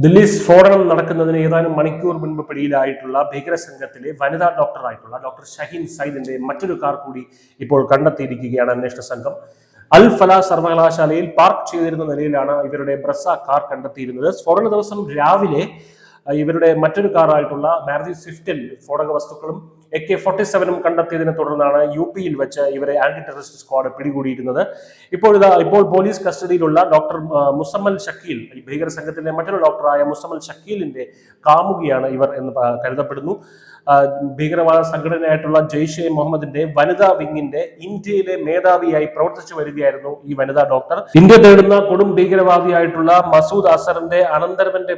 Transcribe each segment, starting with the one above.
ദില്ലി സ്ഫോടനം നടക്കുന്നതിന് ഏതാനും മണിക്കൂർ മുൻപ് പിടിയിലായിട്ടുള്ള ഭീകര സംഘത്തിലെ വനിതാ ഡോക്ടറായിട്ടുള്ള ഡോക്ടർ ഷഹീൻ സയ്യിദിന്റെ മറ്റൊരു കാർ കൂടി ഇപ്പോൾ കണ്ടെത്തിയിരിക്കുകയാണ് അന്വേഷണ സംഘം. അൽ ഫല സർവകലാശാലയിൽ പാർക്ക് ചെയ്തിരുന്ന നിലയിലാണ് ഇവരുടെ ബ്രസ കാർ കണ്ടെത്തിയിരുന്നത്. സ്ഫോടന ദിവസം രാവിലെ ഇവരുടെ മറ്റൊരു കാറായിട്ടുള്ള മാരുതി സ്വിഫ്റ്റിൽ സ്ഫോടക വസ്തുക്കളും AK-47 കണ്ടെത്തിയതിനെ തുടർന്നാണ് UP-യിൽ വെച്ച് ഇവരെ ആന്റി ടെററിസ്റ്റ് സ്ക്വാഡ് പിടികൂടിയിരുന്നത്. ഇപ്പോൾ പോലീസ് കസ്റ്റഡിയിലുള്ള ഡോക്ടർ മുസമ്മൽ ഷക്കീൽ, ഈ ഭീകര സംഘത്തിന്റെ മറ്റൊരു ഡോക്ടറായ മുസമ്മൽ ഷക്കീലിന്റെ കാമുകിയാണ് ഇവർ എന്ന് കരുതപ്പെടുന്നു. ഭീകരവാദ സംഘടനയായിട്ടുള്ള ജെയ്ഷെ മുഹമ്മദിന്റെ വനിതാ വിങ്ങിന്റെ ഇന്ത്യയിലെ മേധാവിയായി പ്രവർത്തിച്ചു വരികയായിരുന്നു ഈ വനിതാ ഡോക്ടർ. ഇന്ത്യ തേടുന്ന കൊടും ഭീകരവാദിയായിട്ടുള്ള മസൂദ് അസറിന്റെ അനന്തരവന്റെ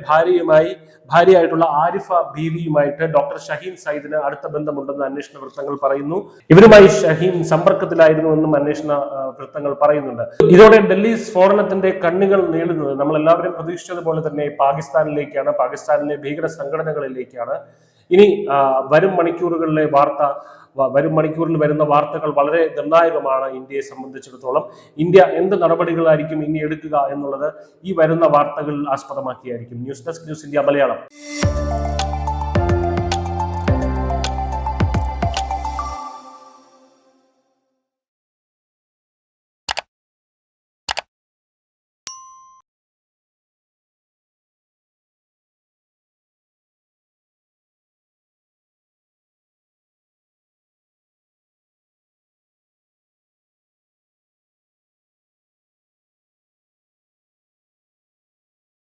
ഭാര്യയായിട്ടുള്ള ആരിഫ ബീവിയുമായിട്ട് ഡോക്ടർ ഷഹീൻ സയ്യിദിന് അടുത്ത ബന്ധമുണ്ടെന്ന് അന്വേഷണ വൃത്തങ്ങൾ പറയുന്നു. ഇവരുമായി ഷഹീൻ സമ്പർക്കത്തിലായിരുന്നുവെന്നും അന്വേഷണ വൃത്തങ്ങൾ പറയുന്നുണ്ട്. ഇതോടെ ഡൽഹി സ്ഫോടനത്തിന്റെ കണ്ണുകൾ നീളുന്നത് നമ്മൾ എല്ലാവരും പ്രതീക്ഷിച്ചതുപോലെ തന്നെ പാകിസ്ഥാനിലേക്കാണ്, പാകിസ്ഥാനിലെ ഭീകര സംഘടനകളിലേക്കാണ്. ഇനി വരും മണിക്കൂറിൽ വരുന്ന വാർത്തകൾ വളരെ നിർണായകമാണ് ഇന്ത്യയെ സംബന്ധിച്ചിടത്തോളം. ഇന്ത്യ എന്ത് നടപടികളായിരിക്കും ഇനി എടുക്കുക എന്നുള്ളത് ഈ വരുന്ന വാർത്തകളിൽ ആസ്പദമാക്കിയായിരിക്കും. News desk, news India Malayalam.